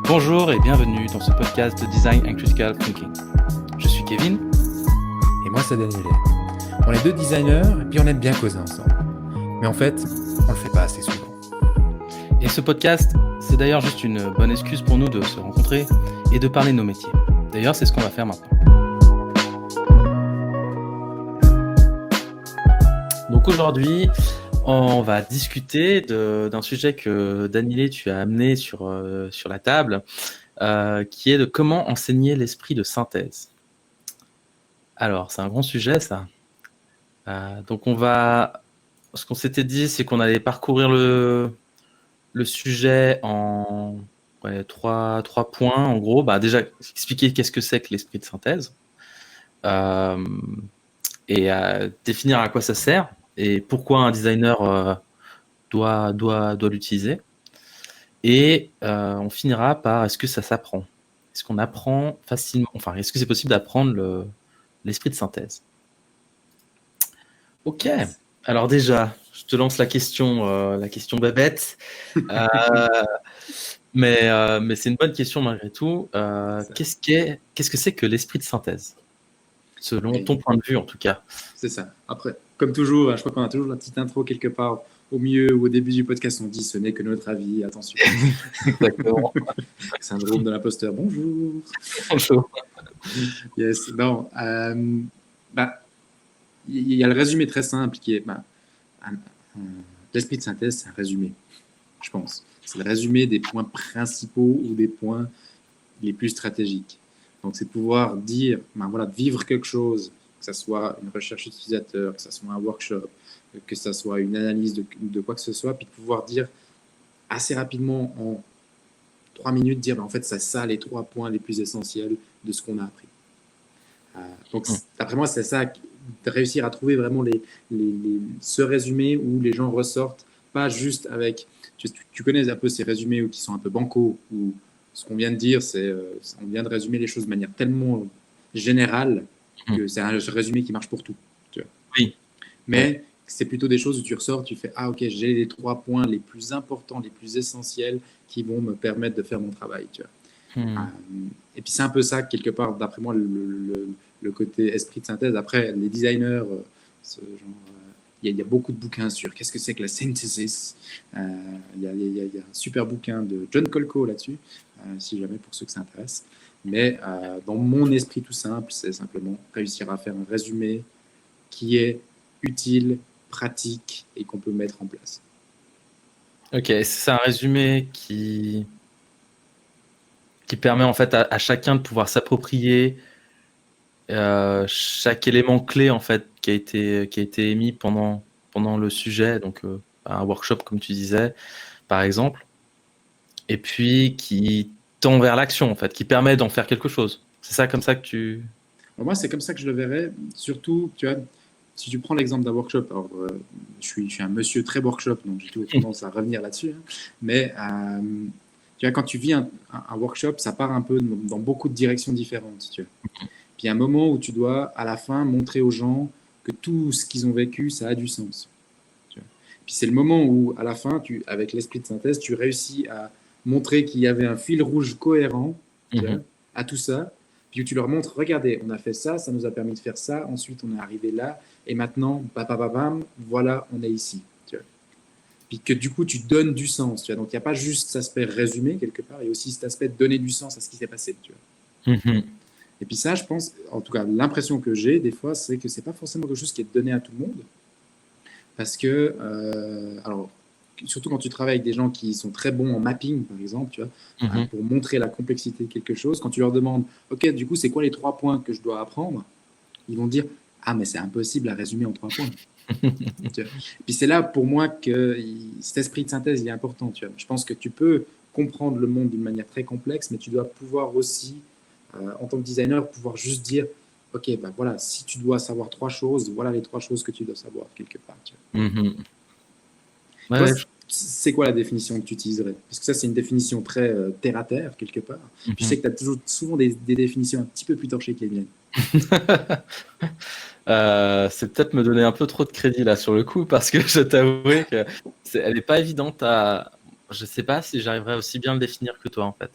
Bonjour et bienvenue dans ce podcast de Design and Critical Thinking. Je suis Kevin. Et moi, c'est Daniel. On est deux designers et puis on aime bien causer ensemble. Mais en fait, on le fait pas assez souvent. Et ce podcast, c'est d'ailleurs juste une bonne excuse pour nous de se rencontrer et de parler de nos métiers. D'ailleurs, c'est ce qu'on va faire maintenant. Donc aujourd'hui, on va discuter d'un sujet que Daniel, tu as amené sur la table, qui est de comment enseigner l'esprit de synthèse. Alors, c'est un grand sujet, ça. Donc, ce qu'on s'était dit, c'est qu'on allait parcourir le sujet en trois points, en gros. Déjà, expliquer qu'est-ce que c'est que l'esprit de synthèse et définir à quoi ça sert et pourquoi un designer doit l'utiliser. Et on finira par est-ce que ça s'apprend ? Est-ce qu'on apprend facilement ? Enfin, est-ce que c'est possible d'apprendre l'esprit de synthèse ? Ok. Alors déjà, je te lance la question bébête. Mais c'est une bonne question malgré tout. Qu'est-ce que c'est que l'esprit de synthèse ? Selon ton point de vue, en tout cas. C'est ça. Après, comme toujours, je crois qu'on a toujours la petite intro quelque part au milieu ou au début du podcast. On dit ce n'est que notre avis. Attention. Exactement. Syndrome de l'imposteur. Bonjour. Bonjour. Yes. Non. Il y a le résumé très simple qui est l'esprit de synthèse, c'est un résumé, je pense. C'est le résumé des points principaux ou des points les plus stratégiques. Donc, c'est de pouvoir dire, de vivre quelque chose, que ce soit une recherche utilisateur, que ce soit un workshop, que ce soit une analyse de quoi que ce soit, puis de pouvoir dire assez rapidement, en 3 minutes, dire en fait, c'est ça les 3 points les plus essentiels de ce qu'on a appris. Donc, d'après moi, c'est ça, de réussir à trouver vraiment ce résumé où les gens ressortent, pas juste avec. Tu connais un peu ces résumés qui sont un peu bancaux, où ce qu'on vient de dire, on vient de résumer les choses de manière tellement générale que c'est un résumé qui marche pour tout. Tu vois. Oui. Mais c'est plutôt des choses où tu ressors, tu fais ok, j'ai les 3 points les plus importants, les plus essentiels qui vont me permettre de faire mon travail. Tu vois. Et puis c'est un peu ça, quelque part, d'après moi, le côté esprit de synthèse. Après, les designers, il y a beaucoup de bouquins sur qu'est-ce que c'est que la synthesis. Il y a un super bouquin de John Kolko là-dessus, si jamais pour ceux que ça intéresse. Mais dans mon esprit tout simple, c'est simplement réussir à faire un résumé qui est utile, pratique et qu'on peut mettre en place. Ok, c'est un résumé qui permet en fait à chacun de pouvoir s'approprier chaque élément clé en fait qui a été émis pendant le sujet, donc un workshop comme tu disais par exemple, et puis qui tend vers l'action en fait, qui permet d'en faire quelque chose. C'est ça comme ça que tu... Alors moi c'est comme ça que je le verrais, surtout tu vois, si tu prends l'exemple d'un workshop, alors je suis un monsieur très workshop, donc j'ai toujours tendance à revenir là-dessus, mais tu vois, quand tu vis un workshop, ça part un peu dans beaucoup de directions différentes, tu vois. Puis il y a un moment où tu dois, à la fin, montrer aux gens que tout ce qu'ils ont vécu, ça a du sens. Tu vois. Puis c'est le moment où, à la fin, avec l'esprit de synthèse, tu réussis à montrer qu'il y avait un fil rouge cohérent tu vois, à tout ça. Puis où tu leur montres, regardez, on a fait ça, ça nous a permis de faire ça, ensuite on est arrivé là, et maintenant, voilà, on est ici. Tu vois. Puis que du coup, tu donnes du sens. Tu vois. Donc il n'y a pas juste cet aspect résumé quelque part, il y a aussi cet aspect de donner du sens à ce qui s'est passé. Tu vois. Et puis ça, je pense, en tout cas, l'impression que j'ai des fois, c'est que c'est pas forcément quelque chose qui est donné à tout le monde. Parce que, alors, surtout quand tu travailles avec des gens qui sont très bons en mapping, par exemple, tu vois, pour montrer la complexité de quelque chose, quand tu leur demandes, ok, du coup, c'est quoi les 3 points que je dois apprendre ? Ils vont dire, ah, mais c'est impossible à résumer en 3 points. Tu vois. Puis c'est là, pour moi, que cet esprit de synthèse, il est important. Tu vois. Je pense que tu peux comprendre le monde d'une manière très complexe, mais tu dois pouvoir aussi en tant que designer, pouvoir juste dire ok, voilà, si tu dois savoir 3 choses, voilà les 3 choses que tu dois savoir quelque part. Tu vois. Toi, c'est quoi la définition que tu utiliserais ? Parce que ça, c'est une définition très terre à terre, quelque part. Puis je sais que tu as souvent des définitions un petit peu plus torchées que les miennes. C'est peut-être me donner un peu trop de crédit là sur le coup, parce que je t'avouerai qu'elle n'est pas évidente à... Je sais pas si j'arriverai aussi bien à le définir que toi en fait.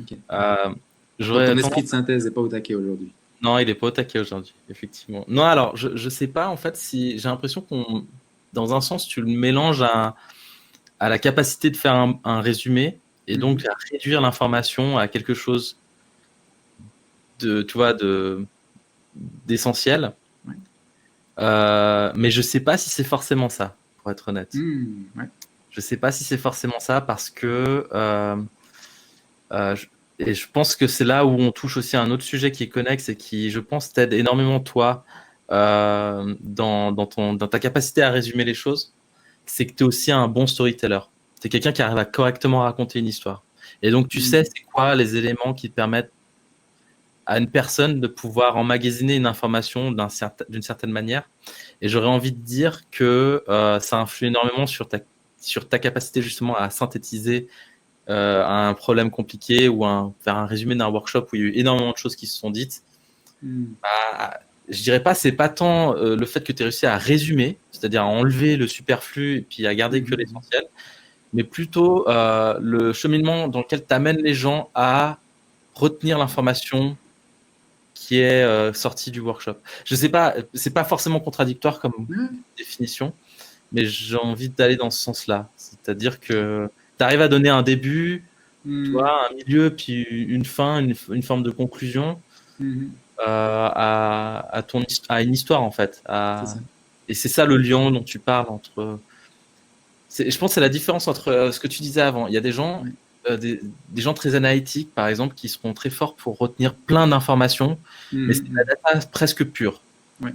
Ok. Euh, Donc J'aurais ton tendance. esprit de synthèse n'est pas au taquet aujourd'hui. Non, il est pas au taquet aujourd'hui, effectivement. Non, alors, je sais pas, en fait, si j'ai l'impression qu'on, dans un sens, tu le mélanges à la capacité de faire un résumé et donc Mhm. à réduire l'information à quelque chose de, tu vois, d'essentiel. Ouais. Mais je sais pas si c'est forcément ça, pour être honnête. Ouais. Je sais pas si c'est forcément ça parce que et je pense que c'est là où on touche aussi à un autre sujet qui est connexe et qui, je pense, t'aide énormément toi dans ta capacité à résumer les choses. C'est que tu es aussi un bon storyteller. Tu es quelqu'un qui arrive à correctement raconter une histoire. Et donc tu sais Mhm. c'est quoi les éléments qui te permettent à une personne de pouvoir emmagasiner une information d'une certaine manière. Et j'aurais envie de dire que ça influe énormément sur ta capacité justement à synthétiser un problème compliqué ou faire un résumé d'un workshop où il y a eu énormément de choses qui se sont dites. Mhm. Bah, je dirais pas, c'est pas tant le fait que tu aies réussi à résumer, c'est-à-dire à enlever le superflu et puis à garder que Mhm. l'essentiel, mais plutôt le cheminement dans lequel tu amènes les gens à retenir l'information qui est sortie du workshop. Je sais pas, c'est pas forcément contradictoire comme Ouais. définition, mais j'ai envie d'aller dans ce sens-là. C'est-à-dire que tu arrives à donner un début, tu Mhm. vois, un milieu, puis une fin, une forme de conclusion Mhm. à une histoire, en fait. C'est ça. Et c'est ça le lien dont tu parles entre. Je pense que c'est la différence entre ce que tu disais avant. Il y a des gens, Ouais. des gens très analytiques, par exemple, qui seront très forts pour retenir plein d'informations, mais c'est de la Mhm. data presque pure. Ouais.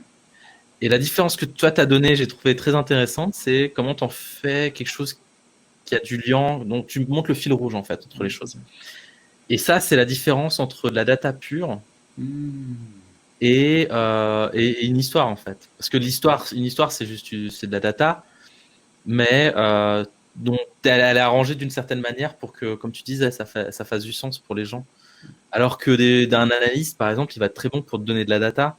Et la différence que toi t'as donnée, j'ai trouvé très intéressante, c'est comment t'en fais quelque chose qui a du lien, donc tu montres le fil rouge en fait entre les Ouais, c'est choses. ça. Et ça, c'est la différence entre de la data pure Mhm. et une histoire en fait. Parce que une histoire, c'est de la data, mais donc elle est arrangée d'une certaine manière pour que, comme tu disais, ça fasse du sens pour les gens. Alors que d'un analyste, par exemple, il va être très bon pour te donner de la data,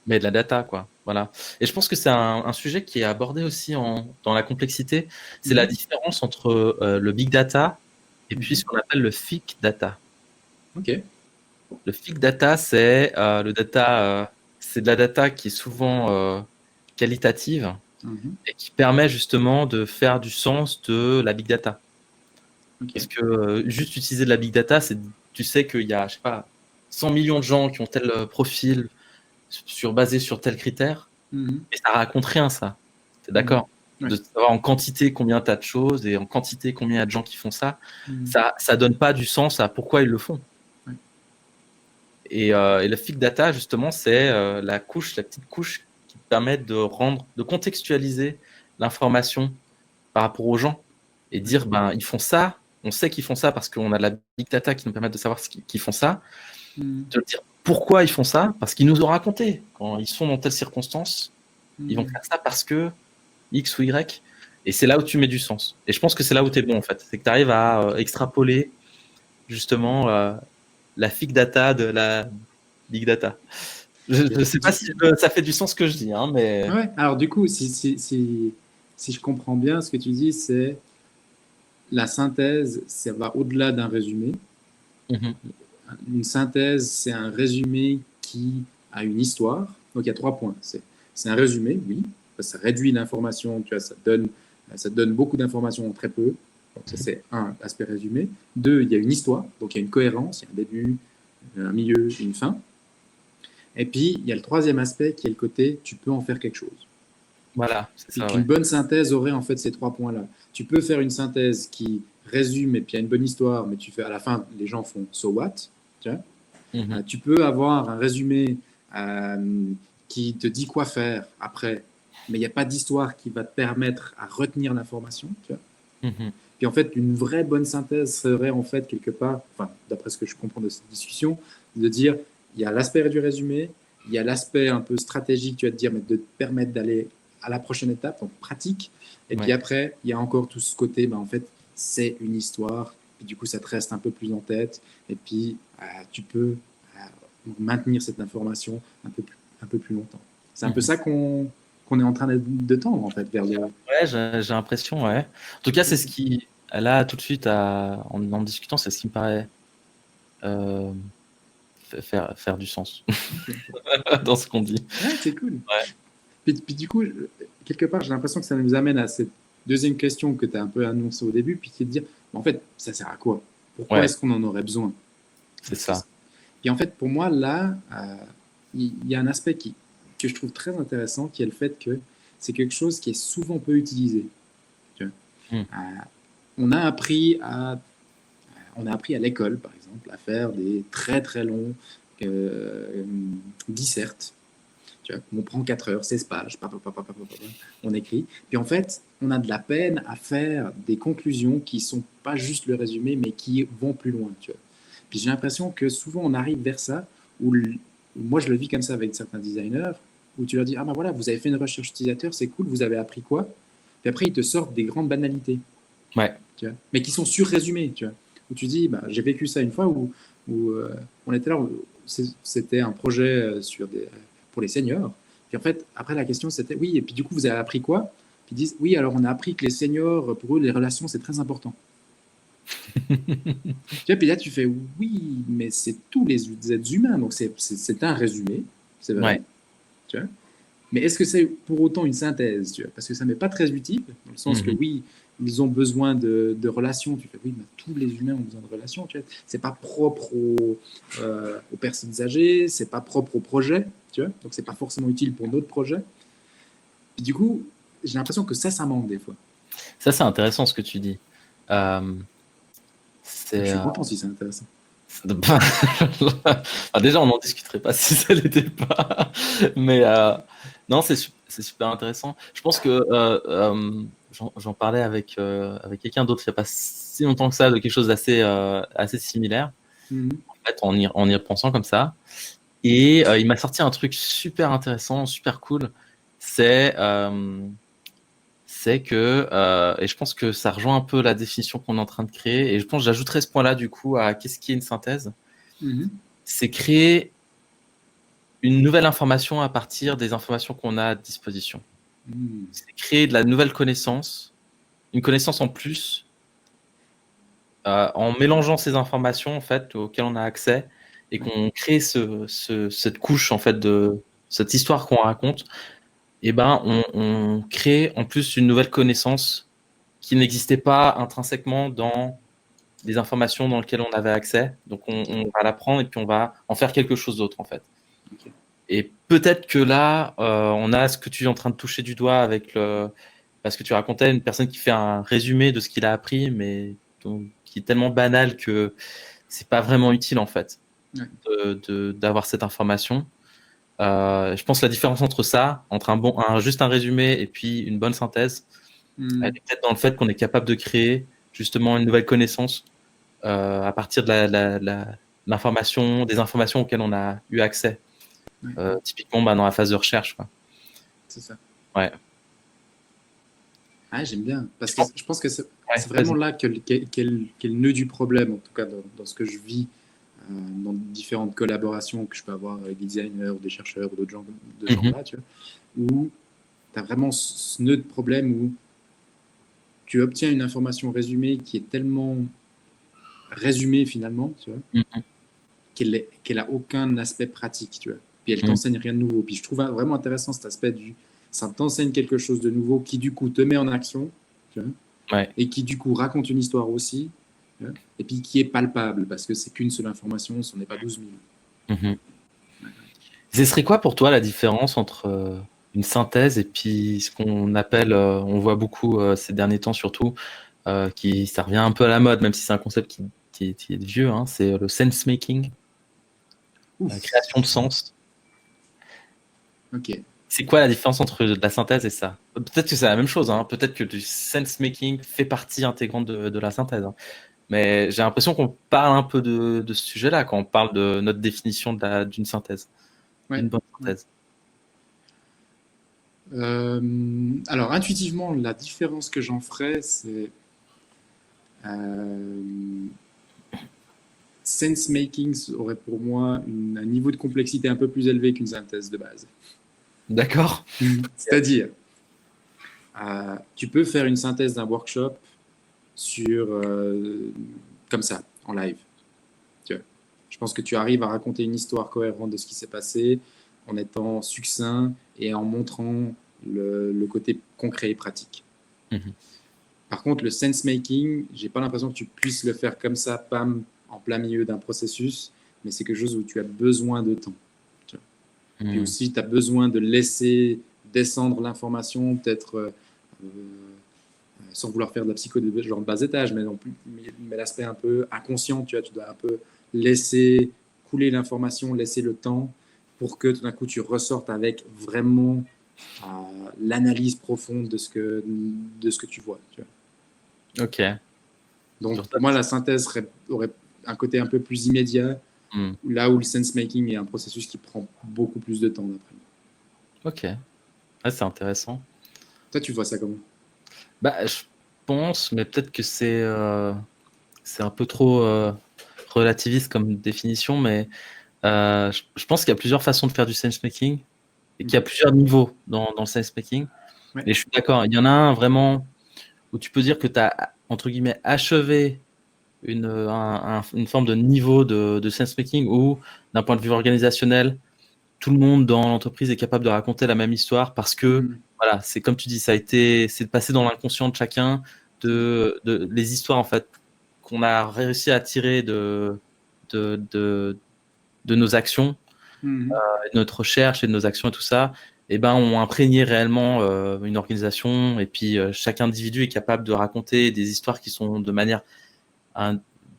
mais de la data, quoi. Voilà. Et je pense que c'est un sujet qui est abordé aussi dans la complexité. C'est la Mhm. différence entre le big data et puis Mhm. ce qu'on appelle le thick data. Ok. Le thick data, c'est de la data qui est souvent qualitative Mhm. et qui permet justement de faire du sens de la big data. Parce Ok. que juste utiliser de la big data, tu sais qu'il y a, je sais pas, 100 millions de gens qui ont tel profil basé sur tel critère. Mhm. Et ça raconte rien, ça. T'es Mhm. d'accord? Ouais. De savoir en quantité combien t'as de choses et en quantité combien il y a de gens qui font ça, Mhm. ça donne pas du sens à pourquoi ils le font. Ouais. Et le big data, justement, c'est la petite couche qui te permet de contextualiser l'information par rapport aux gens et Ouais. dire, ben, ils font ça, on sait qu'ils font ça parce qu'on a de la big data qui nous permet de savoir qu'ils font ça, Mhm. de dire pourquoi ils font ça, parce qu'ils nous ont raconté. Quand ils sont dans telle circonstance, ils vont Mhm. faire ça parce que X ou Y. Et c'est là où tu mets du sens. Et je pense que c'est là où tu es bon, en fait. C'est que tu arrives à extrapoler, justement, la big data de la big data. Je ne sais pas si ça fait du sens ce que je dis, hein, mais. Ouais. Alors du coup, si je comprends bien, ce que tu dis, c'est la synthèse, ça va au-delà d'un résumé. Mhm. Une synthèse, c'est un résumé qui a une histoire. Donc il y a 3 points. C'est un résumé, oui, parce que ça réduit l'information, tu vois, ça donne beaucoup d'informations en très peu. Donc ça c'est un aspect résumé. Deux, il y a une histoire, donc il y a une cohérence, il y a un début, un milieu, une fin. Et puis il y a le troisième aspect qui est le côté, tu peux en faire quelque chose. Voilà, c'est Puis ça, qu'une ouais. bonne synthèse aurait en fait ces 3 points-là. Tu peux faire une synthèse qui résume et puis il y a une bonne histoire, mais tu fais à la fin, les gens font so what, tu vois. Mhm. Tu peux avoir un résumé qui te dit quoi faire après, mais il n'y a pas d'histoire qui va te permettre à retenir l'information. Tu vois. Mhm. Puis en fait, une vraie bonne synthèse serait en fait quelque part, enfin, d'après ce que je comprends de cette discussion, de dire il y a l'aspect du résumé, il y a l'aspect un peu stratégique, tu vas te dire, mais de te permettre d'aller à la prochaine étape, donc pratique. Et puis Ouais. après, il y a encore tout ce côté, ben, en fait, c'est une histoire. Et du coup, ça te reste un peu plus en tête. Et puis, tu peux maintenir cette information un peu plus longtemps. C'est un peu Mhm. ça qu'on est en train de tendre, en fait, vers le. Ouais, j'ai l'impression, ouais. En tout cas, c'est ce qui, là, tout de suite, en discutant, c'est ce qui me paraît euh, faire du sens dans ce qu'on dit. Ouais, c'est cool. Ouais. Puis du coup, quelque part, j'ai l'impression que ça nous amène à cette deuxième question que tu as un peu annoncée au début, puis qui est de dire, en fait, ça sert à quoi? Pourquoi Ouais, est-ce qu'on en aurait besoin? c'est ça. Et en fait, pour moi, là, il y a un aspect que je trouve très intéressant, qui est le fait que c'est quelque chose qui est souvent peu utilisé. Tu vois. Mm. On a appris à l'école, par exemple, à faire des très très longs dissertes. Tu vois, on prend 4 heures, 16 pages, on écrit. Puis en fait, on a de la peine à faire des conclusions qui sont pas juste le résumé, mais qui vont plus loin. Tu vois. Puis j'ai l'impression que souvent on arrive vers ça, où moi je le vis comme ça avec certains designers, où tu leur dis, ah ben voilà, vous avez fait une recherche utilisateur, c'est cool, vous avez appris quoi? Puis après, ils te sortent des grandes banalités, Ouais. tu vois, mais qui sont sur-résumées, tu vois. Où tu dis, bah, j'ai vécu ça une fois où on était là, c'était un projet pour les seniors. Puis en fait, après la question c'était, oui, et puis du coup, vous avez appris quoi? Puis ils disent, oui, alors on a appris que les seniors, pour eux, les relations, c'est très important. Tu vois, puis là, tu fais, oui, mais c'est tous les êtres humains, donc c'est un résumé, c'est vrai. Ouais. Tu vois. Mais est-ce que c'est pour autant une synthèse, tu vois? Parce que ça n'est pas très utile, dans le sens que oui, ils ont besoin de relations. Tu fais, oui, mais tous les humains ont besoin de relations. Tu vois? C'est pas propre aux personnes âgées, c'est pas propre au projet, tu vois? Donc c'est pas forcément utile pour d'autres projets. Puis du coup, j'ai l'impression que ça manque des fois. Ça, c'est intéressant ce que tu dis. Euh, Je c'est suis content si c'est intéressant. Ah, déjà, on n'en discuterait pas si ça l'était pas. Mais non, c'est super intéressant. Je pense que j'en parlais avec quelqu'un d'autre il n'y a pas si longtemps que ça, de quelque chose d'assez assez similaire, Mhm. en fait, en y repensant comme ça. Et il m'a sorti un truc super intéressant, super cool. C'est que, et je pense que ça rejoint un peu la définition qu'on est en train de créer, et je pense que j'ajouterais ce point-là du coup à qu'est-ce qui est une synthèse. Mhm. C'est créer une nouvelle information à partir des informations qu'on a à disposition. Mhm. C'est créer de la nouvelle connaissance, une connaissance en plus, en mélangeant ces informations en fait auxquelles on a accès, et qu'on crée cette couche en fait de cette histoire qu'on raconte. Et ben on crée en plus une nouvelle connaissance qui n'existait pas intrinsèquement dans des informations dans lesquelles on avait accès. Donc on va l'apprendre et puis on va en faire quelque chose d'autre en fait. Ok. Et peut-être que là, on a ce que tu es en train de toucher du doigt avec parce que tu racontais une personne qui fait un résumé de ce qu'il a appris, mais qui est tellement banal que c'est pas vraiment utile en fait d'avoir cette information. Je pense que la différence entre ça, entre juste un résumé et puis une bonne synthèse, elle est peut-être dans le fait qu'on est capable de créer justement une nouvelle connaissance à partir de l'information, des informations auxquelles on a eu accès. Typiquement dans la phase de recherche, quoi. C'est ça. Ouais. Ah, j'aime bien. Parce que pense- je pense que c'est Ouais, vraiment vas-y. là qu'est le nœud du problème, en tout cas dans ce que je vis, dans différentes collaborations que je peux avoir avec des designers ou des chercheurs ou d'autres gens de ce Mhm. genre-là, tu vois, où tu as vraiment ce nœud de problème où tu obtiens une information résumée qui est tellement résumée finalement, tu vois, Mhm. qu'elle a aucun aspect pratique, tu vois. Puis elle Mhm. t'enseigne rien de nouveau. Puis je trouve vraiment intéressant cet aspect ça t'enseigne quelque chose de nouveau qui du coup te met en action, tu vois, Ouais. et qui du coup raconte une histoire aussi, tu vois, et puis qui est palpable parce que c'est qu'une seule information, ce n'est pas 12 000. Mhm. Ce serait quoi pour toi la différence entre une synthèse et puis ce qu'on appelle, on voit beaucoup ces derniers temps surtout, ça revient un peu à la mode, même si c'est un concept qui est vieux, hein, c'est le sense making, la Ouf, création de sens. ok. C'est quoi la différence entre la synthèse et ça? Peut-être que c'est la même chose, hein. Peut-être que du sense making fait partie intégrante de la synthèse, hein. Mais j'ai l'impression qu'on parle un peu de ce sujet-là quand on parle de notre définition d'une synthèse, Ouais. d'une bonne Ouais. synthèse. Alors intuitivement, la différence que j'en ferais, c'est sense making aurait pour moi un niveau de complexité un peu plus élevé qu'une synthèse de base. D'accord? C'est-à-dire, tu peux faire une synthèse d'un workshop sur comme ça, en live. Tu vois. Je pense que tu arrives à raconter une histoire cohérente de ce qui s'est passé en étant succinct et en montrant le côté concret et pratique. Mhm. Par contre, le sense-making, j'ai pas l'impression que tu puisses le faire comme ça, pam, en plein milieu d'un processus, mais c'est quelque chose où tu as besoin de temps. Puis aussi, tu as besoin de laisser descendre l'information, peut-être sans vouloir faire de la psycho de genre de bas étage, mais non plus, mais l'aspect un peu inconscient, tu dois un peu laisser couler l'information, laisser le temps pour que tout d'un coup tu ressortes avec vraiment l'analyse profonde de ce que tu vois. Tu vois. Ok. Donc pour moi, la synthèse aurait un côté un peu plus immédiat, là où le sense-making est un processus qui prend beaucoup plus de temps d'après moi. Ok. Ah, c'est intéressant. Toi, tu vois ça comment? Bah, je pense, mais peut-être que c'est un peu trop relativiste comme définition, mais je pense qu'il y a plusieurs façons de faire du sense-making et qu'il y a plusieurs niveaux dans le sense-making. Ouais. Et je suis d'accord, il y en a un vraiment où tu peux dire que tu as, entre guillemets, achevé une forme de niveau de sense-making où, d'un point de vue organisationnel, tout le monde dans l'entreprise est capable de raconter la même histoire parce que, voilà, c'est comme tu dis, c'est de passer dans l'inconscient de chacun, les histoires, en fait, qu'on a réussi à tirer de nos actions, de notre recherche et de nos actions et tout ça, et ben, ont imprégné réellement une organisation. Et puis, chaque individu est capable de raconter des histoires qui sont de manière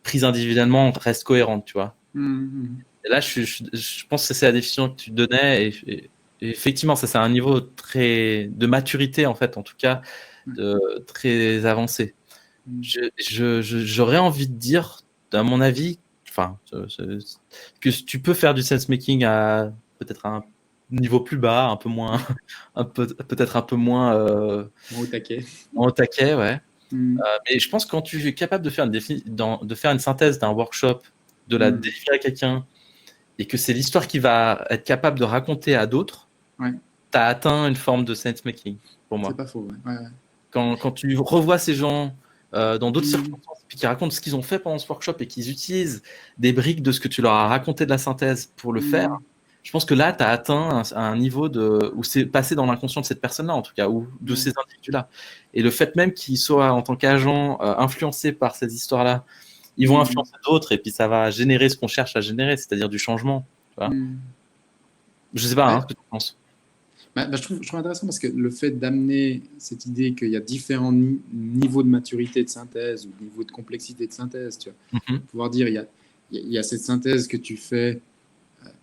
prises individuellement, restent cohérentes, tu vois. Et là, je pense que c'est la définition que tu donnais. Et effectivement, ça, c'est un niveau de maturité, en fait, en tout cas, très avancé. J'aurais envie de dire, à mon avis, que tu peux faire du sense-making à peut-être un niveau plus bas, un peu moins, peut-être un peu moins au taquet. Au taquet, ouais. Mais je pense que quand tu es capable de faire une synthèse d'un workshop, de la délivrer à quelqu'un, et que c'est l'histoire qui va être capable de raconter à d'autres, tu as atteint une forme de sense-making, pour moi. C'est pas faux, ouais. Quand tu revois ces gens dans d'autres circonstances, puis qui racontent ce qu'ils ont fait pendant ce workshop et qu'ils utilisent des briques de ce que tu leur as raconté de la synthèse pour le faire, je pense que là, tu as atteint un niveau où c'est passé dans l'inconscient de cette personne-là, en tout cas, ou de ces individus-là. Et le fait même qu'ils soient, en tant qu'agents, influencés par ces histoires-là, ils vont influencer d'autres, et puis ça va générer ce qu'on cherche à générer, c'est-à-dire du changement. Tu vois. Je sais pas, ce que tu penses. Je trouve intéressant parce que le fait d'amener cette idée qu'il y a différents niveaux de maturité de synthèse ou niveaux de complexité de synthèse, tu vois. Pouvoir dire, il y a cette synthèse que tu fais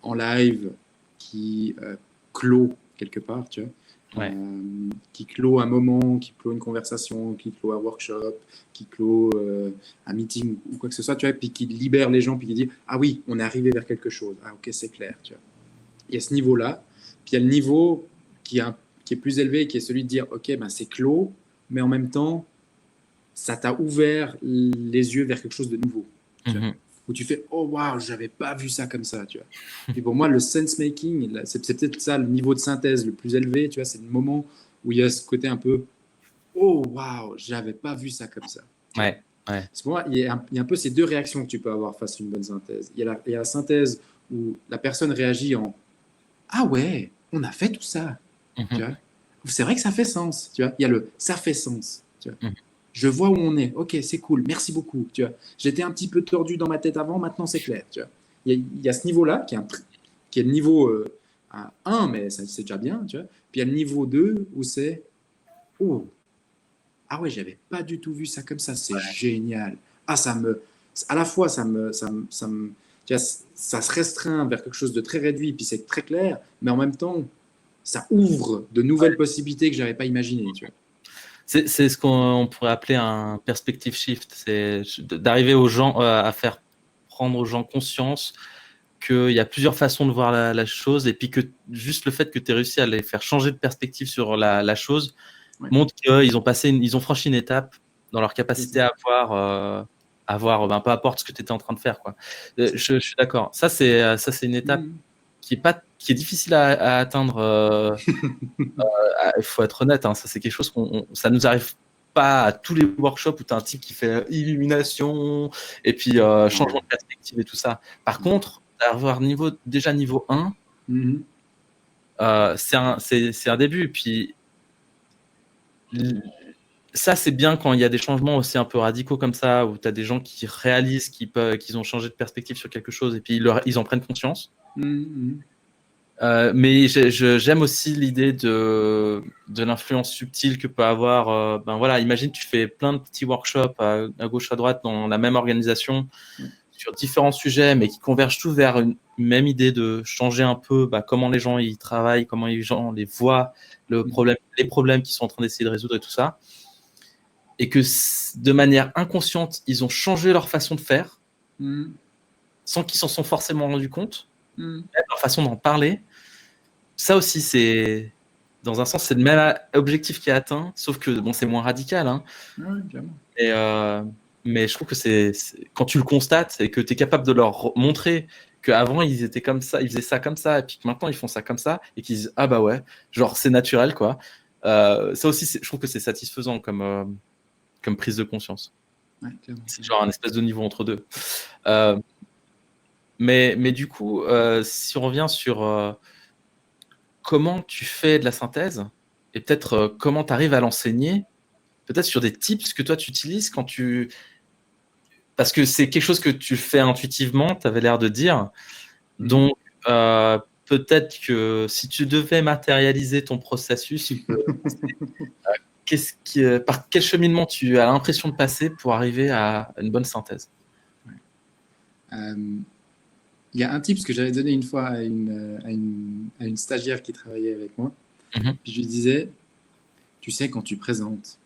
en live qui clôt quelque part, tu vois. Qui clôt un moment, qui clôt une conversation, qui clôt un workshop, qui clôt un meeting ou quoi que ce soit, tu vois, puis qui libère les gens, puis qui dit « Ah oui, on est arrivé vers quelque chose. Ah ok, c'est clair. » tu vois. Il y a ce niveau-là, puis il y a le niveau qui est plus élevé, qui est celui de dire « Ok, ben c'est clos, mais en même temps, ça t'a ouvert les yeux vers quelque chose de nouveau. » Où tu fais « Oh waouh, j'avais pas vu ça comme ça. » tu vois. Et pour moi, le sense-making, c'est peut-être ça, le niveau de synthèse le plus élevé, tu vois, c'est le moment où il y a ce côté un peu « Oh waouh, j'avais pas vu ça comme ça. » Ouais. Parce que pour moi, il y a un peu ces deux réactions que tu peux avoir face à une bonne synthèse. Il y a la synthèse où la personne réagit en « Ah ouais, on a fait tout ça. » tu vois. C'est vrai que ça fait sens. Tu vois. Il y a le « ça fait sens. » tu vois. Je vois où on est. Ok, c'est cool. Merci beaucoup. Tu vois. J'étais un petit peu tordu dans ma tête avant. Maintenant, c'est clair. Tu vois. Il y a ce niveau-là qui est le niveau 1, mais c'est déjà bien. Tu vois. Puis il y a le niveau 2 où c'est « Oh, ah ouais, j'avais pas du tout vu ça comme ça. C'est génial. Ah, à la fois, ça se restreint vers quelque chose de très réduit, puis c'est très clair, mais en même temps, ça ouvre de nouvelles possibilités que je n'avais pas imaginées. Tu vois. C'est ce qu'on pourrait appeler un perspective shift. C'est d'arriver aux gens, à faire prendre aux gens conscience qu'il y a plusieurs façons de voir la chose, et puis que juste le fait que tu aies réussi à les faire changer de perspective sur la chose montre qu'ils ont franchi une étape dans leur capacité à avoir peu importe ce que tu étais en train de faire, quoi. Je suis d'accord. Ça c'est une étape qui est difficile à atteindre. Il faut être honnête, hein, ça c'est quelque chose ça nous arrive pas à tous les workshops où tu as un type qui fait illumination et puis changement de perspective et tout ça. Par contre, d'avoir déjà niveau 1, c'est un début. Puis ça, c'est bien quand il y a des changements aussi un peu radicaux comme ça, où tu as des gens qui réalisent qu'ils ont changé de perspective sur quelque chose et puis ils en prennent conscience. Mais j'aime aussi l'idée de l'influence subtile que peut avoir. Ben voilà, imagine tu fais plein de petits workshops à gauche à droite dans la même organisation sur différents sujets, mais qui convergent tous vers une même idée de changer un peu comment les gens y travaillent, comment les gens les voient, les problèmes qu'ils sont en train d'essayer de résoudre et tout ça, et que de manière inconsciente ils ont changé leur façon de faire sans qu'ils s'en sont forcément rendus compte. Même leur façon d'en parler, ça aussi, c'est dans un sens, c'est le même objectif qui est atteint, sauf que bon, c'est moins radical. Hein. Mais je trouve que c'est quand tu le constates et que tu es capable de leur montrer qu'avant ils étaient comme ça, ils faisaient ça comme ça, et puis que maintenant ils font ça comme ça, et qu'ils disent ah bah ouais, genre c'est naturel quoi. Ça aussi, je trouve que c'est satisfaisant comme prise de conscience. C'est genre un espèce de niveau entre deux. Mais du coup, si on revient sur comment tu fais de la synthèse et peut-être comment tu arrives à l'enseigner, peut-être sur des tips que toi tu utilises parce que c'est quelque chose que tu fais intuitivement, tu avais l'air de dire. Donc, peut-être que si tu devais matérialiser ton processus, par quel cheminement tu as l'impression de passer pour arriver à une bonne synthèse? Il y a un tip que j'avais donné une fois à une stagiaire qui travaillait avec moi. Puis je lui disais, tu sais, quand tu présentes,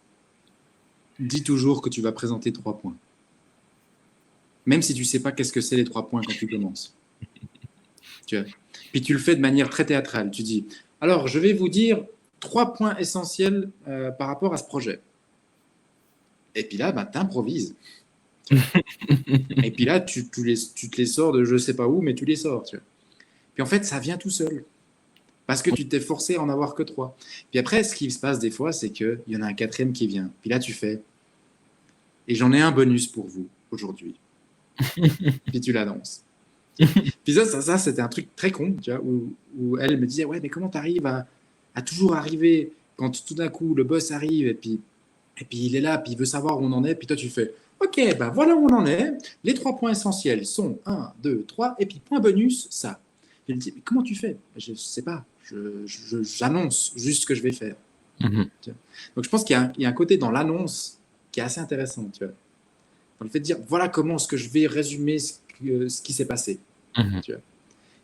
dis toujours que tu vas présenter 3 points. Même si tu ne sais pas qu'est-ce que c'est les 3 points quand tu commences. Tu vois. Puis tu le fais de manière très théâtrale. Tu dis, alors je vais vous dire 3 points essentiels par rapport à ce projet. Et puis là, tu improvises. Et puis là, tu te les sors de je ne sais pas où, mais tu les sors. Tu vois. Puis en fait, ça vient tout seul. Parce que tu t'es forcé à en avoir que 3. Puis après, ce qui se passe des fois, c'est qu'il y en a un 4e qui vient. Puis là, tu fais. Et j'en ai un bonus pour vous aujourd'hui. Puis tu l'annonces. Puis ça c'était un truc très con, tu vois, où elle me disait, ouais, mais comment tu arrives à toujours arriver quand tout d'un coup le boss arrive et puis il est là, puis il veut savoir où on en est, puis toi tu fais, ok, ben voilà où on en est. Les 3 points essentiels sont 1, 2, 3, et puis point bonus, ça. Je me dis, mais comment tu fais? Je ne sais pas. J'annonce juste ce que je vais faire. Donc je pense qu'il y a un côté dans l'annonce qui est assez intéressant, tu vois. Dans le fait de dire, voilà comment est-ce que je vais résumer ce qui s'est passé. Tu vois.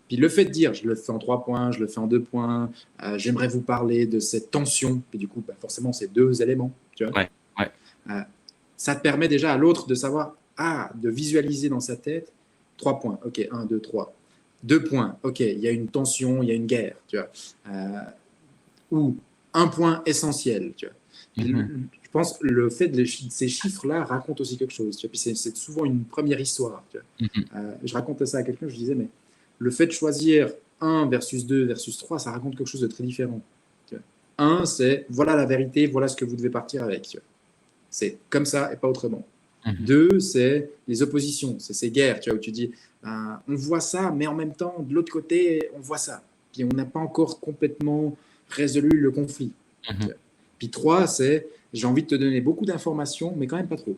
Puis le fait de dire, je le fais en 3 points, je le fais en 2 points, j'aimerais vous parler de cette tension, et du coup, forcément, c'est 2 éléments. Tu vois. Ça te permet déjà à l'autre de savoir, de visualiser dans sa tête 3 points. Ok, 1, 2, 3. 2 points. Ok, il y a une tension, il y a une guerre. Tu vois. Ou 1 point essentiel. Tu vois. Je pense que le fait de ces chiffres-là raconte aussi quelque chose. Tu vois. Puis c'est souvent une première histoire. Tu vois. Je racontais ça à quelqu'un, je disais, mais le fait de choisir 1 versus 2 versus 3, ça raconte quelque chose de très différent. Tu vois. 1, c'est voilà la vérité, voilà ce que vous devez partir avec. Tu vois. C'est comme ça et pas autrement. 2, c'est les oppositions, c'est ces guerres, tu vois, où tu dis, on voit ça, mais en même temps, de l'autre côté, on voit ça. Puis on n'a pas encore complètement résolu le conflit. Puis 3, c'est, j'ai envie de te donner beaucoup d'informations, mais quand même pas trop.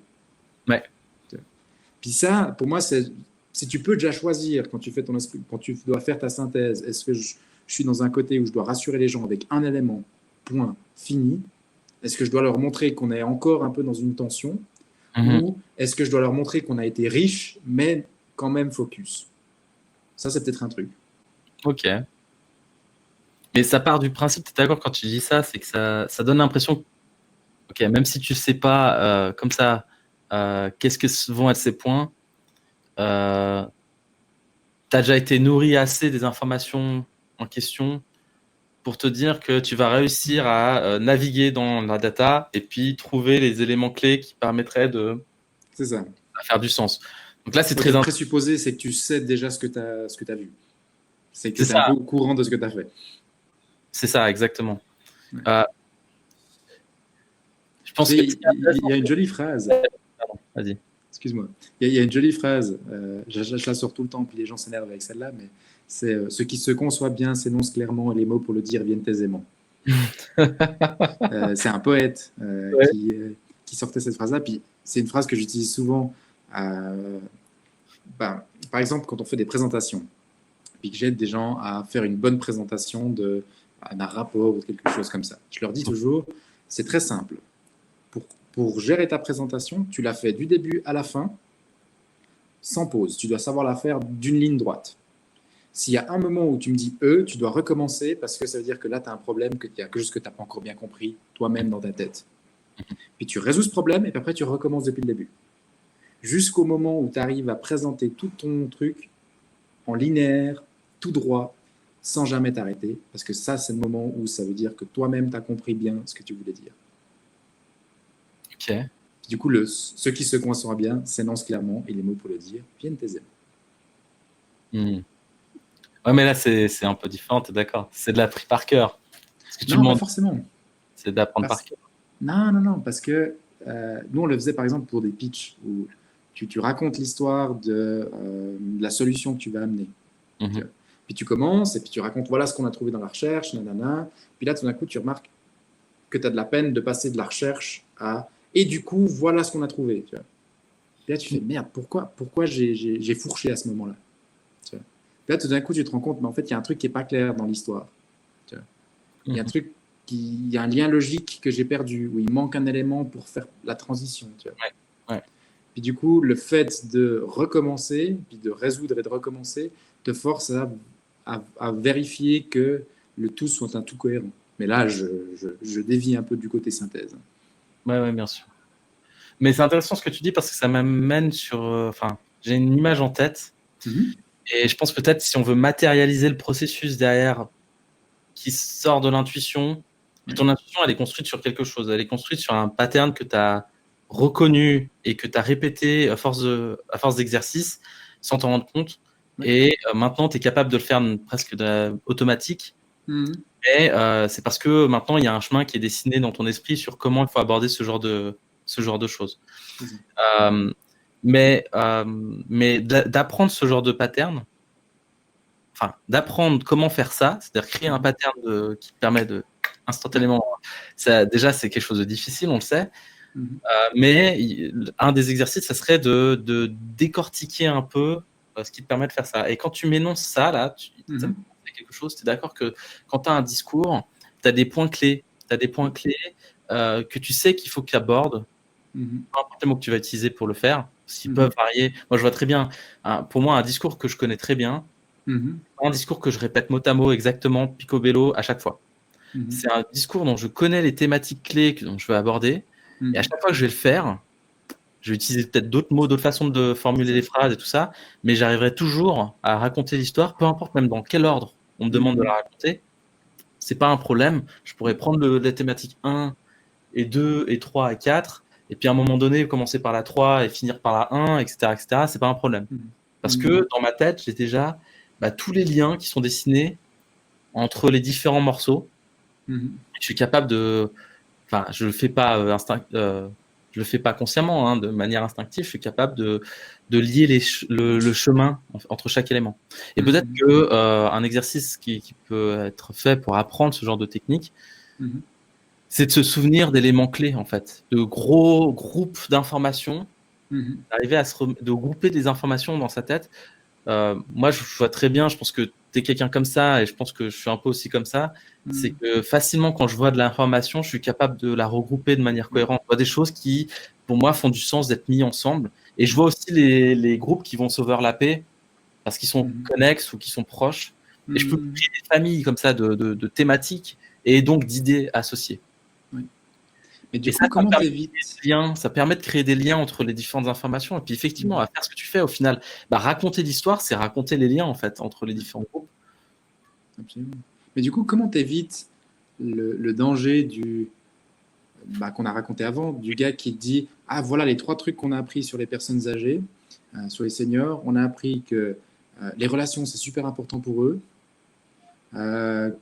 Puis ça, pour moi, si tu peux déjà choisir quand tu dois faire ta synthèse, est-ce que je suis dans un côté où je dois rassurer les gens avec un élément, point, fini? Est-ce que je dois leur montrer qu'on est encore un peu dans une tension? Ou est-ce que je dois leur montrer qu'on a été riche, mais quand même focus? Ça, c'est peut-être un truc. Ok. Mais ça part du principe, tu es d'accord quand tu dis ça, c'est que ça donne l'impression, ok, même si tu ne sais pas comme ça, qu'est-ce que vont être ces points, tu as déjà été nourri assez des informations en question pour te dire que tu vas réussir à naviguer dans la data et puis trouver les éléments clés qui permettraient de faire du sens. Donc là, c'est très présupposé, c'est que tu sais déjà ce que tu as vu. C'est que tu es un peu au courant de ce que tu as fait. C'est ça, exactement. pense Tu que sais, il y a une jolie phrase. Pardon, vas-y. Excuse-moi. Il y a une jolie phrase. Je la sors tout le temps, puis les gens s'énervent avec celle-là, mais c'est ce qui se conçoit bien s'énonce clairement et les mots pour le dire viennent aisément. C'est un poète Ouais. qui sortait cette phrase-là. Puis c'est une phrase que j'utilise souvent. Par exemple, quand on fait des présentations, puis que j'aide des gens à faire une bonne présentation d'un rapport ou de quelque chose comme ça. Je leur dis toujours, c'est très simple. Pour gérer ta présentation, tu la fais du début à la fin, sans pause. Tu dois savoir la faire d'une ligne droite. S'il y a un moment où tu me dis tu dois recommencer parce que ça veut dire que là, tu as un problème, qu'il y a quelque chose que tu n'as pas encore bien compris toi-même dans ta tête. Puis tu résous ce problème et puis après, tu recommences depuis le début. Jusqu'au moment où tu arrives à présenter tout ton truc en linéaire, tout droit, sans jamais t'arrêter. Parce que ça, c'est le moment où ça veut dire que toi-même, tu as compris bien ce que tu voulais dire. Ok. Du coup, ce qui se coincera bien s'énonce clairement et les mots pour le dire viennent aisément. Ouais, mais là, c'est un peu différent, t'es d'accord? C'est de l'appris par cœur. Ce que tu Non, pas demandes, forcément. c'est d'apprendre par cœur. Non, parce que nous, on le faisait par exemple pour des pitchs où tu racontes l'histoire de la solution que tu vas amener. Puis tu commences et puis tu racontes voilà ce qu'on a trouvé dans la recherche, nanana. Puis là, tout d'un coup, tu remarques que tu as de la peine de passer de la recherche à et du coup, voilà ce qu'on a trouvé. Tu vois. Puis là, tu fais merde, pourquoi j'ai fourché à ce moment-là. Tu vois. Puis là, tout d'un coup, tu te rends compte, mais en fait, il y a un truc qui n'est pas clair dans l'histoire. Tu vois. Il y a un truc il y a un lien logique que j'ai perdu, où il manque un élément pour faire la transition. Tu vois. Ouais. Puis du coup, le fait de recommencer, puis de résoudre et de recommencer, te force à vérifier que le tout soit un tout cohérent. Mais là, je dévie un peu du côté synthèse. Ouais, bien sûr. Mais c'est intéressant ce que tu dis parce que ça m'amène sur... Enfin, j'ai une image en tête. Et je pense peut-être si on veut matérialiser le processus derrière qui sort de l'intuition, ton intuition, elle est construite sur quelque chose. Elle est construite sur un pattern que tu as reconnu et que tu as répété à force d'exercice sans t'en rendre compte. Et maintenant, tu es capable de le faire presque automatique. Mais c'est parce que maintenant, il y a un chemin qui est dessiné dans ton esprit sur comment il faut aborder ce genre de choses. Mais d'apprendre ce genre de pattern, enfin, d'apprendre comment faire ça, c'est-à-dire créer un pattern qui te permet de instantanément, ça, déjà c'est quelque chose de difficile, on le sait, mais un des exercices, ça serait de décortiquer un peu ce qui te permet de faire ça. Et quand tu m'énonces ça, là, ça me fait quelque chose, tu es d'accord que quand tu as un discours, tu as des points clés, que tu sais qu'il faut que tu abordes, peu importe les mots que tu vas utiliser pour le faire, s'ils peuvent varier. Moi, je vois très bien, pour moi, un discours que je connais très bien, un discours que je répète mot à mot exactement, picobello, à chaque fois. C'est un discours dont je connais les thématiques clés dont je veux aborder, et à chaque fois que je vais le faire, je vais utiliser peut-être d'autres mots, d'autres façons de formuler les phrases et tout ça, mais j'arriverai toujours à raconter l'histoire, peu importe même dans quel ordre on me demande de la raconter. C'est pas un problème. Je pourrais prendre les thématiques 1 et 2 et 3 et 4, et puis à un moment donné, commencer par la 3 et finir par la 1, etc., etc. C'est pas un problème. Parce que dans ma tête, j'ai déjà tous les liens qui sont dessinés entre les différents morceaux. Je suis capable de... Enfin, je le fais pas je le fais pas consciemment, hein, de manière instinctive. Je suis capable de lier le chemin entre chaque élément. Et peut-être que un exercice qui peut être fait pour apprendre ce genre de technique, c'est de se souvenir d'éléments clés, en fait, de gros groupes d'informations, d'arriver de grouper des informations dans sa tête. Moi, je vois très bien, je pense que tu es quelqu'un comme ça, et je pense que je suis un peu aussi comme ça, c'est que facilement, quand je vois de l'information, je suis capable de la regrouper de manière cohérente. Je vois des choses qui, pour moi, font du sens d'être mis ensemble. Et je vois aussi les groupes qui vont s'overlapper parce qu'ils sont connexes ou qui sont proches. Et je peux créer des familles comme ça de thématiques et donc d'idées associées. Mais du coup, comment t'évites ça permet de créer des liens entre les différentes informations. Et puis effectivement, à faire ce que tu fais au final, raconter l'histoire, c'est raconter les liens en fait entre les différents groupes. Absolument. Mais du coup, comment t'évites le danger qu'on a raconté avant, du gars qui te dit « Ah, voilà les 3 trucs qu'on a appris sur les personnes âgées, sur les seniors. On a appris que les relations, c'est super important pour eux,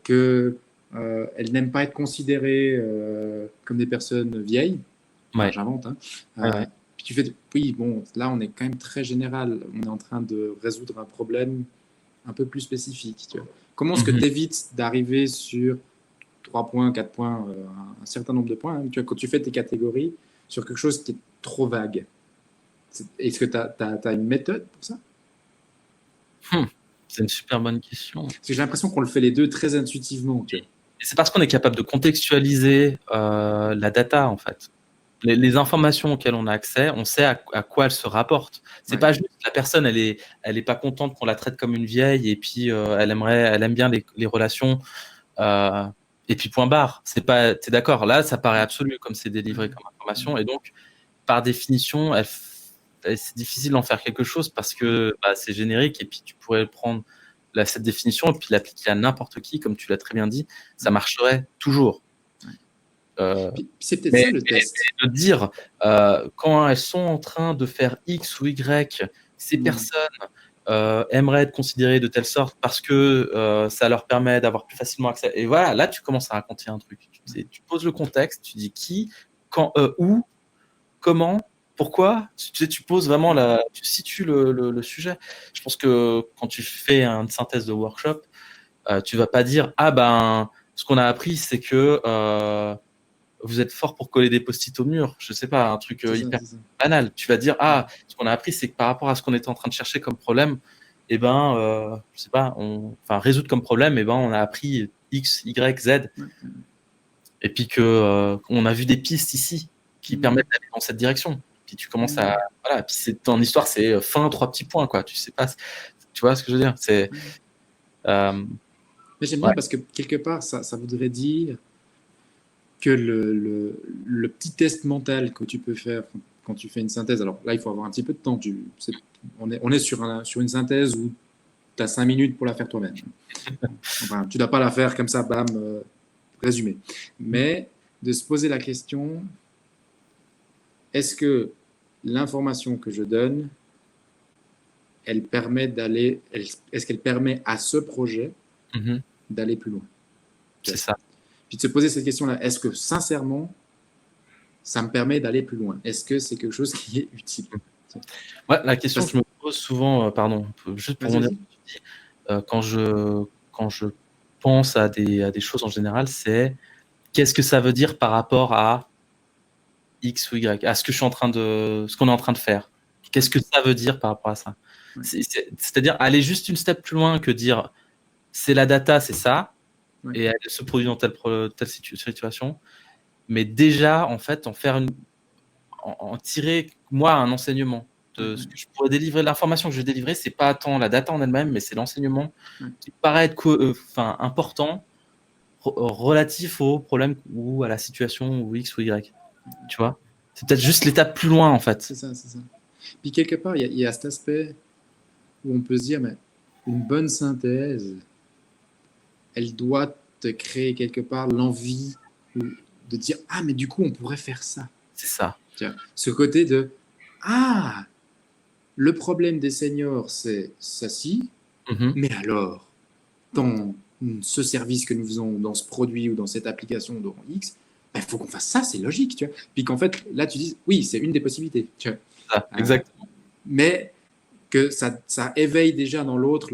qu'elles n'aiment pas être considérées comme des personnes vieilles. Enfin, Ouais. j'invente. Hein. Ouais. Puis tu fais, oui, bon, là, on est quand même très général. On est en train de résoudre un problème un peu plus spécifique. Tu vois. Comment est-ce que Mhm. tu évites d'arriver sur 3 points, 4 points, un certain nombre de points, hein, tu vois, quand tu fais tes catégories sur quelque chose qui est trop vague? Est-ce que tu as une méthode pour ça? Hmm. C'est une super bonne question. Parce que j'ai l'impression qu'on le fait les deux très intuitivement. Tu vois. Et c'est parce qu'on est capable de contextualiser la data, en fait. Les informations auxquelles on a accès, on sait à quoi elles se rapportent. C'est Ouais. pas juste la personne, elle est pas contente qu'on la traite comme une vieille et puis elle aime bien les relations et puis point barre. C'est pas, t'es d'accord? Là, ça paraît absolu comme c'est délivré comme information et donc par définition, c'est difficile d'en faire quelque chose parce que c'est générique et puis tu pourrais le prendre cette définition et puis l'appliquer à n'importe qui, comme tu l'as très bien dit, ça marcherait toujours. Puis c'est peut-être Mais, ça le test. de dire quand elles sont en train de faire X ou Y, ces personnes aimeraient être considérées de telle sorte parce que ça leur permet d'avoir plus facilement accès. Et voilà, là tu commences à raconter un truc. Tu poses le contexte, tu dis qui, quand, où, comment, pourquoi. Tu poses vraiment tu situes le sujet. Je pense que quand tu fais une synthèse de workshop, tu vas pas dire ah ben ce qu'on a appris c'est que vous êtes fort pour coller des post-it au mur, je sais pas, un truc hyper C'est ça. banal. Tu vas dire ah ce qu'on a appris c'est que par rapport à ce qu'on était en train de chercher comme problème, eh ben je sais pas, résoudre comme problème, eh ben on a appris X, Y, Z, et puis que on a vu des pistes ici qui permettent d'aller dans cette direction. Puis tu commences à voilà, puis c'est ton histoire, c'est fin 3 petits points quoi. Tu sais pas, tu vois ce que je veux dire? C'est Mais j'aime ouais. bien parce que quelque part, ça voudrait dire que le petit test mental que tu peux faire quand tu fais une synthèse, alors là, il faut avoir un petit peu de temps. On est sur une synthèse où tu as 5 minutes pour la faire toi-même. Enfin, tu ne dois pas la faire comme ça, bam, résumé. Mais de se poser la question, est-ce que l'information que je donne, elle permet d'aller, est-ce qu'elle permet à ce projet d'aller plus loin? C'est ça. Puis de se poser cette question-là, est-ce que sincèrement, ça me permet d'aller plus loin? Est-ce que c'est quelque chose qui est utile? Ouais, la question que je me pose souvent, pardon, juste pour rebondir, quand je pense à des choses en général, c'est qu'est-ce que ça veut dire par rapport à X ou Y, à ce qu'on est en train de faire. Qu'est-ce que ça veut dire par rapport à ça? C'est-à-dire aller juste une step plus loin que dire c'est la data, c'est ça, et elle se produit dans telle situation. Mais déjà, en fait, en tirer, moi, un enseignement de ce que je pourrais délivrer. L'information que je vais délivrer, c'est pas tant la data en elle-même, mais c'est l'enseignement qui paraît être important relatif au problème ou à la situation ou X ou Y. Tu vois? C'est peut-être juste l'étape plus loin, en fait. C'est ça. Puis quelque part, il y a cet aspect où on peut se dire, mais une bonne synthèse, elle doit te créer quelque part l'envie de dire, ah, mais du coup, on pourrait faire ça. C'est ça. Tiens, ce côté de, ah, le problème des seniors, c'est ceci, mais alors, dans ce service que nous faisons, dans ce produit ou dans cette application dans X, il faut qu'on fasse ça, c'est logique, tu vois. Puis qu'en fait, là, tu dis, oui, c'est une des possibilités, tu vois. Ça, exactement. Mais que ça éveille déjà dans l'autre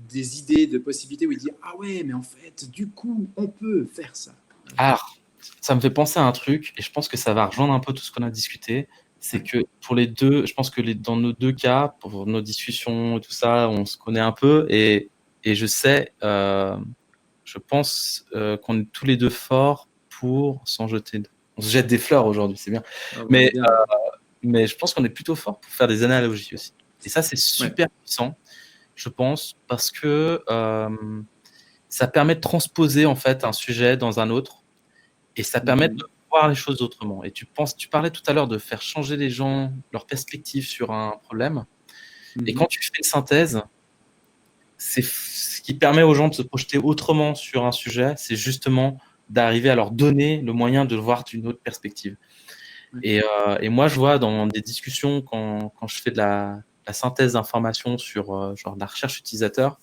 des idées de possibilités où il dit, ah ouais, mais en fait, du coup, on peut faire ça. Alors, ça me fait penser à un truc, et je pense que ça va rejoindre un peu tout ce qu'on a discuté. C'est que pour les deux, je pense que dans nos deux cas, pour nos discussions et tout ça, on se connaît un peu, et je sais, je pense qu'on est tous les deux forts pour s'en jeter. On se jette des fleurs aujourd'hui, c'est bien. Mais je pense qu'on est plutôt fort pour faire des analogies aussi. Et ça, c'est super puissant, je pense, parce que ça permet de transposer en fait un sujet dans un autre, et ça permet de voir les choses autrement. Et tu parlais tout à l'heure de faire changer les gens, leur perspective sur un problème. Et quand tu fais une synthèse, c'est ce qui permet aux gens de se projeter autrement sur un sujet, c'est justement d'arriver à leur donner le moyen de le voir d'une autre perspective. Et moi, je vois dans des discussions, quand je fais de la synthèse d'informations sur genre de la recherche utilisateur,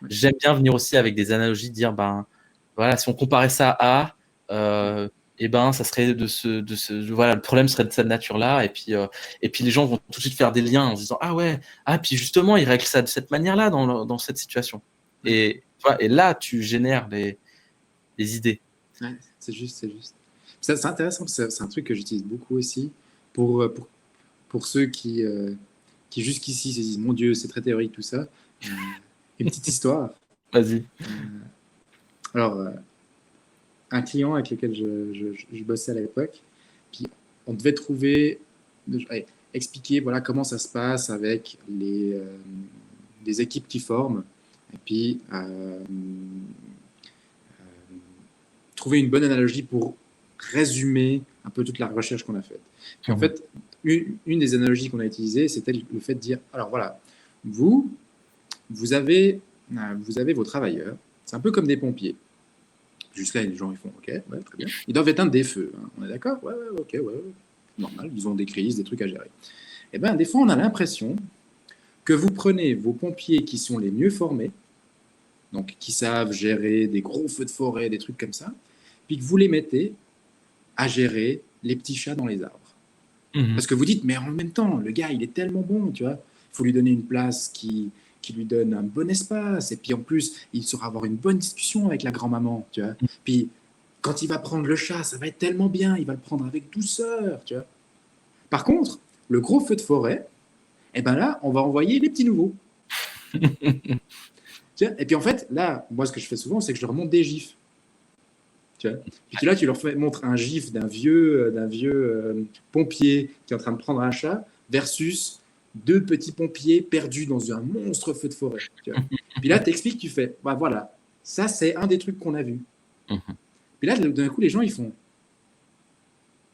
j'aime bien venir aussi avec des analogies, dire ben voilà, si on comparait ça à et ben, ça serait voilà, le problème serait de cette nature-là, et puis les gens vont tout de suite faire des liens en se disant, ah ouais, ah, puis justement, ils règlent ça de cette manière-là dans cette situation. Et, tu vois, et là, tu génères les idées. Ouais, c'est juste. C'est intéressant, c'est un truc que j'utilise beaucoup aussi pour ceux qui jusqu'ici se disent, mon Dieu, c'est très théorique tout ça. Une petite histoire. Vas-y. Alors, un client avec lequel je bossais à l'époque, puis on devait expliquer voilà, comment ça se passe avec les équipes qui forment, et puis trouver une bonne analogie pour résumer un peu toute la recherche qu'on a faite. Puis en fait, une des analogies qu'on a utilisées, c'était le fait de dire, alors voilà, vous avez vos travailleurs, c'est un peu comme des pompiers. Jusqu'à les gens, ils font, ok, ouais, très bien. Ils doivent éteindre des feux, hein. On est d'accord? Ouais, ok, ouais, normal, ils ont des crises, des trucs à gérer. Et bien, des fois, on a l'impression que vous prenez vos pompiers qui sont les mieux formés, donc qui savent gérer des gros feux de forêt, des trucs comme ça, puis que vous les mettez à gérer les petits chats dans les arbres. Parce que vous dites, mais en même temps, le gars, il est tellement bon, tu vois, il faut lui donner une place qui lui donne un bon espace, et puis en plus, il saura avoir une bonne discussion avec la grand-maman, tu vois. Puis, quand il va prendre le chat, ça va être tellement bien, il va le prendre avec douceur, tu vois. Par contre, le gros feu de forêt, eh ben là, on va envoyer les petits nouveaux. Tu vois. Et puis en fait, là, moi, ce que je fais souvent, c'est que je leur montre des gifs. Tu vois. Puis là, tu leur montres un gif d'un vieux pompier qui est en train de prendre un chat versus 2 petits pompiers perdus dans un monstre feu de forêt. Tu vois. Puis là, tu expliques, tu fais, bah voilà, ça, c'est un des trucs qu'on a vu. Puis là, d'un coup, les gens, ils font,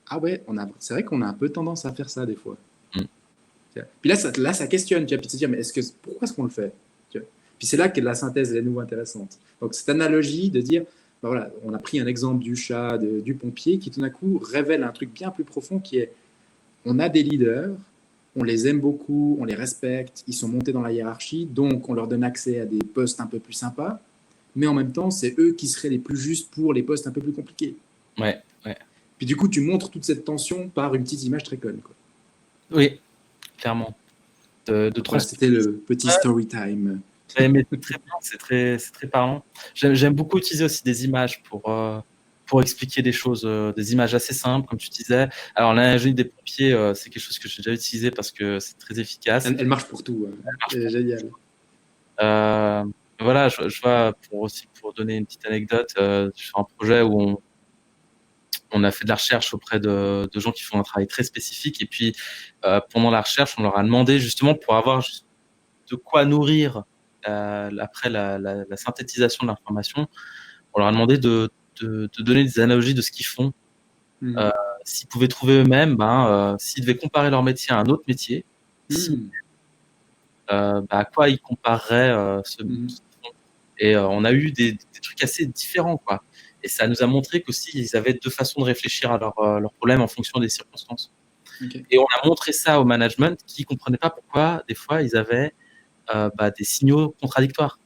ah ouais, c'est vrai qu'on a un peu tendance à faire ça des fois. Puis là, ça questionne, tu vois, puis te dire, mais pourquoi est-ce qu'on le fait, tu vois. Puis c'est là que la synthèse est à nouveau intéressante. Donc, cette analogie de dire, ben voilà, on a pris un exemple du chat, du pompier, qui tout d'un coup révèle un truc bien plus profond qui est, on a des leaders, on les aime beaucoup, on les respecte, ils sont montés dans la hiérarchie, donc on leur donne accès à des postes un peu plus sympas, mais en même temps, c'est eux qui seraient les plus justes pour les postes un peu plus compliqués. Ouais. Puis du coup, tu montres toute cette tension par une petite image très conne, quoi. Oui, clairement. Voilà, c'était le petit story time. Mais c'est très bien, c'est très parlant. J'aime beaucoup utiliser aussi des images pour expliquer des choses, des images assez simples, comme tu disais. Alors, l'analogie des pompiers, c'est quelque chose que j'ai déjà utilisé parce que c'est très efficace. Elle marche pour tout. C'est génial. Voilà, je vois, pour donner une petite anecdote, sur un projet où on a fait de la recherche auprès de gens qui font un travail très spécifique. Et puis, pendant la recherche, on leur a demandé justement pour avoir de quoi nourrir après la synthétisation de l'information, on leur a demandé de donner des analogies de ce qu'ils font. S'ils pouvaient trouver eux-mêmes, s'ils devaient comparer leur métier à un autre métier, à quoi ils compareraient ce qu'ils font. Et on a eu des trucs assez différents, quoi. Et ça nous a montré qu'aussi, ils avaient 2 façons de réfléchir à leurs problèmes en fonction des circonstances. Okay. Et on a montré ça au management qui ne comprenait pas pourquoi, des fois, ils avaient des signaux contradictoires.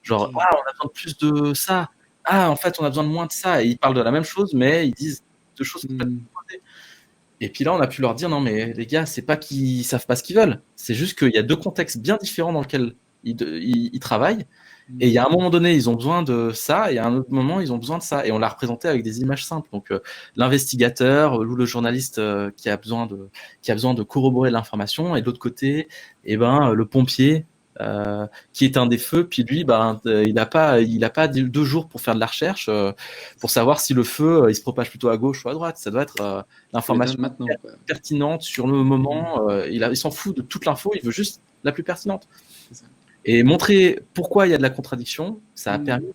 Genre, on a besoin de plus de ça. En fait, on a besoin de moins de ça. Et ils parlent de la même chose, mais ils disent 2 choses complètement opposées. Et puis là, on a pu leur dire, non, mais les gars, c'est pas qu'ils savent pas ce qu'ils veulent. C'est juste qu'il y a 2 contextes bien différents dans lesquels ils travaillent. Et il y a un moment donné, ils ont besoin de ça, et à un autre moment, ils ont besoin de ça. Et on l'a représenté avec des images simples. Donc, l'investigateur ou le journaliste qui a besoin de corroborer l'information, et de l'autre côté, le pompier qui éteint des feux. Puis lui, il n'a pas 2 jours pour faire de la recherche pour savoir si le feu il se propage plutôt à gauche ou à droite. Ça doit être l'information pertinente sur le moment. Il s'en fout de toute l'info, il veut juste la plus pertinente. Et montrer pourquoi il y a de la contradiction, ça a permis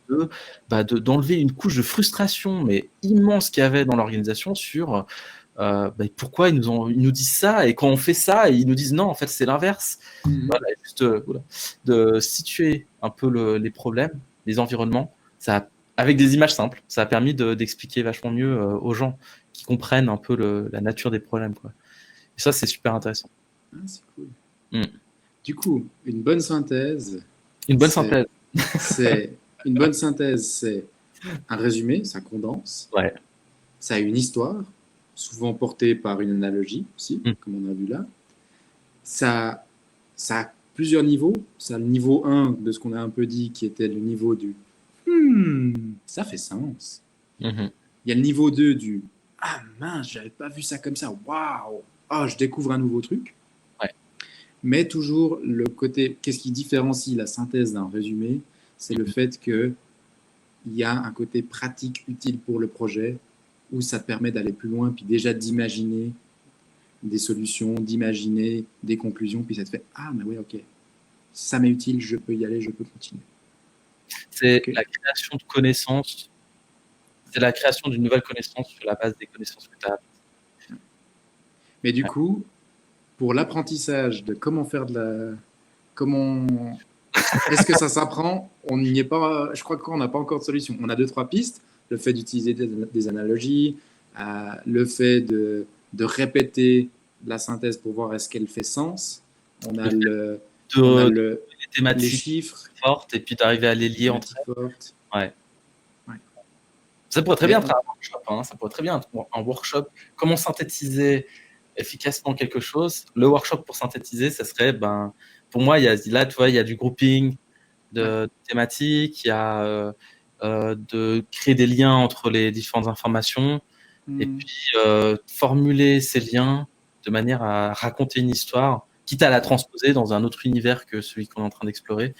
d'enlever une couche de frustration, mais immense qu'il y avait dans l'organisation sur pourquoi ils nous disent ça, et quand on fait ça, ils nous disent non, en fait c'est l'inverse. Voilà, juste de situer un peu les problèmes, les environnements, avec des images simples, ça a permis d'expliquer vachement mieux aux gens qui comprennent un peu la nature des problèmes, quoi. Et ça, c'est super intéressant. C'est cool. Du coup, une bonne synthèse. C'est un résumé, ça condense. Ouais. ça a une histoire, souvent portée par une analogie aussi, Mm. comme on a vu là. Ça a plusieurs niveaux. Ça a le niveau 1 de ce qu'on a un peu dit, qui était le niveau du ça fait sens. Mhm. Il y a le niveau 2 du ah mince, j'avais pas vu ça comme ça. Waouh, ah, je découvre un nouveau truc. Ouais. Mais toujours le côté, qu'est-ce qui différencie la synthèse d'un résumé, c'est le fait que il y a un côté pratique utile pour le projet où ça te permet d'aller plus loin, puis déjà d'imaginer des solutions, d'imaginer des conclusions, puis ça te fait ah mais oui, ok, ça m'est utile, je peux y aller, je peux continuer. C'est Ok. la création de connaissances. C'est la création d'une nouvelle connaissance sur la base des connaissances que tu as. Mais du Ouais. coup, pour l'apprentissage de comment faire comment est-ce que ça s'apprend, on n'y est pas. Je crois qu'on n'a pas encore de solution. On a 2-3 pistes. Le fait d'utiliser des analogies, le fait de répéter la synthèse pour voir est-ce qu'elle fait sens. On a Les les thématiques chiffres, fortes et puis d'arriver à les lier entre elles. fortes. Ça pourrait très Mais bien être un workshop. Hein. Ça pourrait très bien être un workshop. Comment synthétiser efficacement quelque chose. Le workshop pour synthétiser, ça serait, pour moi, là, tu vois, il y a du grouping de thématiques, il y a de créer des liens entre les différentes informations et puis formuler ces liens de manière à raconter une histoire, quitte à la transposer dans un autre univers que celui qu'on est en train d'explorer,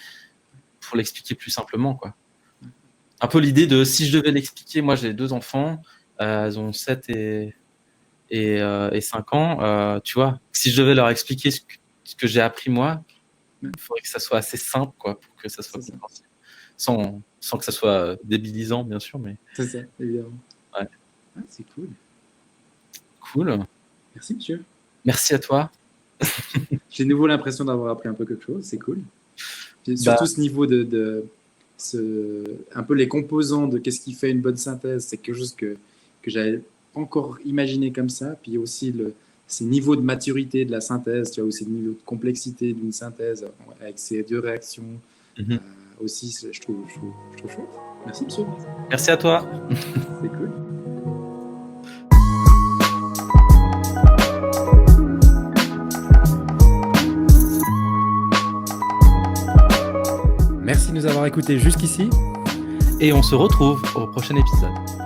pour l'expliquer plus simplement, quoi. Un peu l'idée de, si je devais l'expliquer, moi j'ai 2 enfants, elles ont 7 et 5 ans, tu vois, si je devais leur expliquer ce que j'ai appris moi, il faudrait que ça soit assez simple, quoi, pour que ça soit compréhensible. Sans que ça soit débilisant, bien sûr, mais... C'est ça, évidemment. Ouais. Ah, c'est cool. Cool. Merci, monsieur. Merci à toi. J'ai de nouveau l'impression d'avoir appris un peu quelque chose, c'est cool. Puis surtout ce niveau un peu les composants de qu'est-ce qui fait une bonne synthèse, c'est quelque chose que j'avais pas encore imaginé comme ça. Puis aussi ces niveaux de maturité de la synthèse, tu vois, aussi le niveau de complexité d'une synthèse avec ces 2 réactions. Aussi, je trouve chouette. Merci, monsieur. Merci à toi. C'est cool. Merci de nous avoir écoutés jusqu'ici. Et on se retrouve au prochain épisode.